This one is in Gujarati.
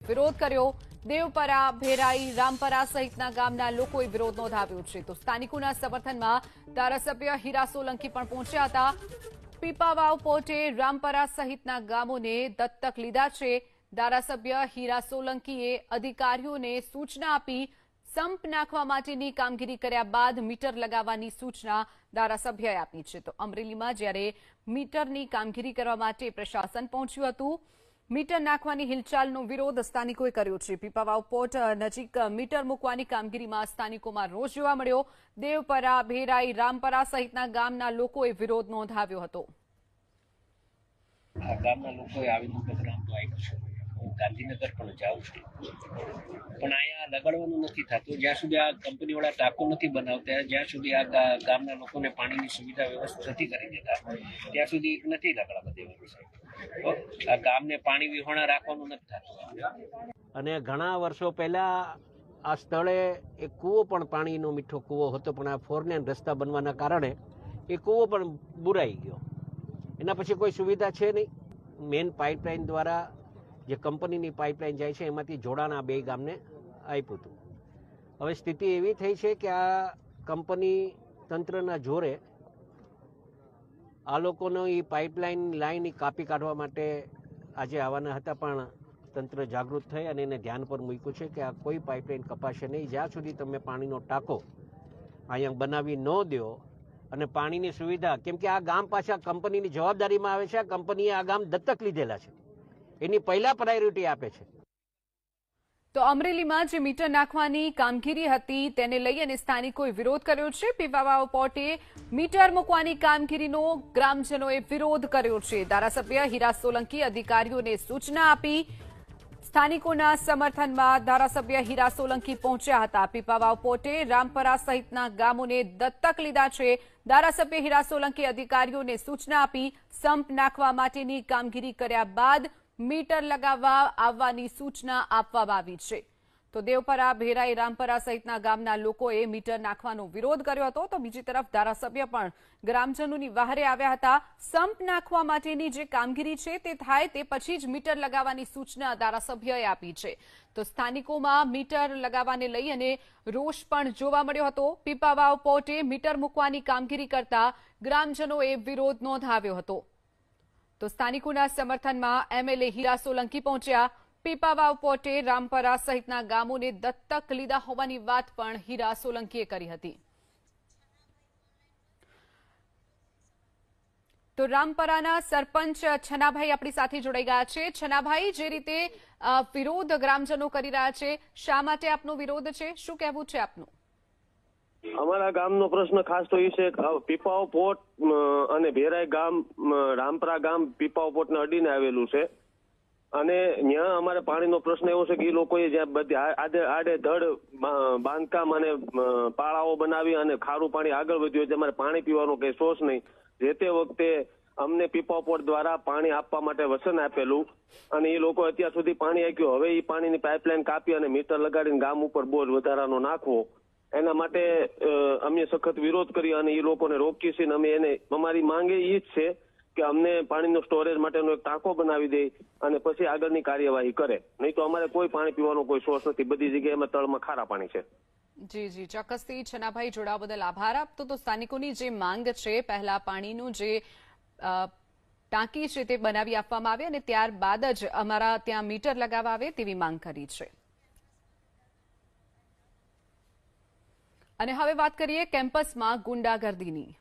વિરોધ કર્યો। દેવપરા, ભેરાઈ, રામપરા સહિતના ગામના લોકોએ વિરોધ નોંધાવ્યો છે। તો સ્થાનિકોના સમર્થનમાં ધારાસભ્ય હીરા સોલંકી પણ પહોંચ્યા હતા। પીપાવાવ પોર્ટે રામપરા સહિતના ગામોને દત્તક લીધા છે। ધારાસભ્ય હીરા સોલંકીએ અધિકારીઓને સૂચના આપી સંપ નાખવા માટેની કામગીરી કર્યા બાદ મીટર લગાવવાની સૂચના ધારાસભ્યએ આપી છે। તો અમરેલીમાં જ્યારે મીટરની કામગીરી કરવા માટે પ્રશાસન પહોંચ્યું હતું, મીટર નાખવાની હિલચાલનો વિરોધ સ્થાનિકોએ કર્યો છે। પીપાવાવ પોર્ટ નજીક મીટર મૂકવાની કામગીરીમાં સ્થાનિકોમાં રોષ જોવા મળ્યો। દેવપરા, ભેરાઈ, રામપરા સહિતના ગામના લોકોએ વિરોધ નોંધાવ્યો હતો। આ ગામના લોકોએ આવેદન પત્ર આપવા આવ્યું છે। હું ગાંધીનગર પણ જાઉં છું, પણ અહીંયા લગાડવાનું નથી થતું જ્યાં સુધી આ કંપનીવાળા ટાંકો નથી બનાવતા, જ્યાં સુધી આ ગામના લોકોને પાણીની સુવિધા વ્યવસ્થિત નથી કરી દેતા ત્યાં સુધી નથી લગાડવા દેવાનું છે। આ ગામને પાણી વિહોણા રાખવાનું નથી થતું। અને ઘણા વર્ષો પહેલા આ સ્થળે એક કૂવો પણ પાણીનો મીઠો કૂવો હતો, પણ આ ફોરલેન રસ્તા બનવાના કારણે એ કૂવો પણ બુરાઈ ગયો। એના પછી કોઈ સુવિધા છે નહીં। મેઇન પાઇપલાઇન દ્વારા જે કંપનીની પાઇપલાઇન જાય છે એમાંથી જોડાણ આ બે ગામને આપ્યું હતું। હવે સ્થિતિ એવી થઈ છે કે આ કંપની તંત્રના જોરે આ લોકોનો એ પાઇપલાઇન લાઈન કાપી કાઢવા માટે આજે આવવાના હતા, પણ તંત્ર જાગૃત થઈ અને એને ધ્યાન પર મૂક્યું છે કે આ કોઈ પાઇપલાઇન કપાશે નહીં જ્યાં સુધી તમે પાણીનો ટાંકો અહીંયા બનાવી ન દો અને પાણીની સુવિધા, કેમ કે આ ગામ પાછા કંપનીની જવાબદારીમાં આવે છે। આ કંપનીએ આ ગામ દત્તક લીધેલા છે, એની પહેલા પ્રાયોરિટી આપે છે। તો અમરેલીમાં જે મીટર નાખવાની કામગીરી હતી તેને લઈ અને સ્થાનિકોએ વિરોધ કર્યો છે। પીપાવાવ પોર્ટે મીટર મૂકવાની કામગીરીનો ગ્રામજનોએ વિરોધ કર્યો છે। ધારાસભ્ય હીરા સોલંકી અધિકારીઓને સૂચના આપી સ્થાનિકોના સમર્થનમાં ધારાસભ્ય હીરા સોલંકી પહોંચ્યા હતા। પીપાવાવ પોર્ટે રામપરા સહિતના ગામોને દત્તક લીધા છે। ધારાસભ્ય હીરા સોલંકી અધિકારીઓને સૂચના આપી સંપ નાખવા માટેની કામગીરી કર્યા બાદ મીટર લગાવવા આવવાની સૂચના આપવામાં આવી છે। તો દેવપરા, ભેરાઈ, રામપરા સહિતના ગામના લોકોએ મીટર નાખવાનો વિરોધ કર્યો હતો। તો બીજી તરફ ધારાસભ્ય પણ ગ્રામજનોની વહારે આવ્યા હતા। સંપ નાખવા માટેની જે કામગીરી છે તે થાય તે પછી જ મીટર લગાવવાની સૂચના ધારાસભ્યએ આપી છે। તો સ્થાનિકોમાં મીટર લગાવવાને લઈ અને રોષ પણ જોવા મળ્યો હતો। પીપાવાવ પોર્ટે મીટર મૂકવાની કામગીરી કરતા ગ્રામજનોએ વિરોધ નોંધાવ્યો હતો। તો સ્થાનિકોના સમર્થનમાં એમએલએ હીરા સોલંકી પહોંચ્યા। પીપાવાવ પોર્ટે રામપરા સહિતના ગામોને દત્તક લીધા હોવાની વાત પણ હીરા સોલંકીએ કરી હતી। તો રામપરાના સરપંચ છનાભાઈ આપણી સાથે જોડાઈ ગયા છે। છનાભાઈ, જે રીતે વિરોધ ગ્રામજનો કરી રહ્યા છે, શા માટે આપનો વિરોધ છે, શું કહેવું છે આપનું? અમારા ગામનો પ્રશ્ન ખાસ તો એ છે કે પીપાવાવ પોર્ટ અને ભેરાઈ ગામ, રામપરા ગામ પીપાવાવ પોર્ટને અડીને આવેલું છે અને ત્યાં અમારે પાણીનો પ્રશ્ન એવો છે કે એ લોકોએ જ્યાં બધી આડેધડ બાંધકામ અને પાળાઓ બનાવી અને ખારું પાણી આગળ વધ્યું છે, અમારે પાણી પીવાનો કઈ સોર્સ નહીં। જે તે વખતે અમને પીપાવાવ પોર્ટ દ્વારા પાણી આપવા માટે વચન આપેલું અને એ લોકો અત્યાર સુધી પાણી આપ્યું। હવે એ પાણીની પાઇપલાઇન કાપી અને મીટર લગાડીને ગામ ઉપર બોજ વધારાનો નાખવો, એના માટે અમે સખત વિરોધ કરી અને એ લોકોને રોકીએ છીએ। અમે એને અમારી માંગે એ જ છે કે અમને પાણીનો સ્ટોરેજ માટેનો એક ટાંકો બનાવી દે અને પછી આગળની કાર્યવાહી કરે, નહીં તો અમારે કોઈ પાણી પીવાનો કોઈ સોર્સ નથી। બધી જગ્યાએ અમે તળમાં ખારા પાણી છે। જી જી, ચોક્કસથી છનાભાઈ, જોડાવા બદલ આભાર આપતો। તો સ્થાનિકોની જે માંગ છે, પહેલા પાણીનું જે ટાંકી છે તે બનાવી આપવામાં આવે અને ત્યારબાદ જ અમારા ત્યાં મીટર લગાવવા આવે તેવી માંગ કરી છે। અને હવે વાત કરીએ કેમ્પસમાં ગુંડાગર્દીની।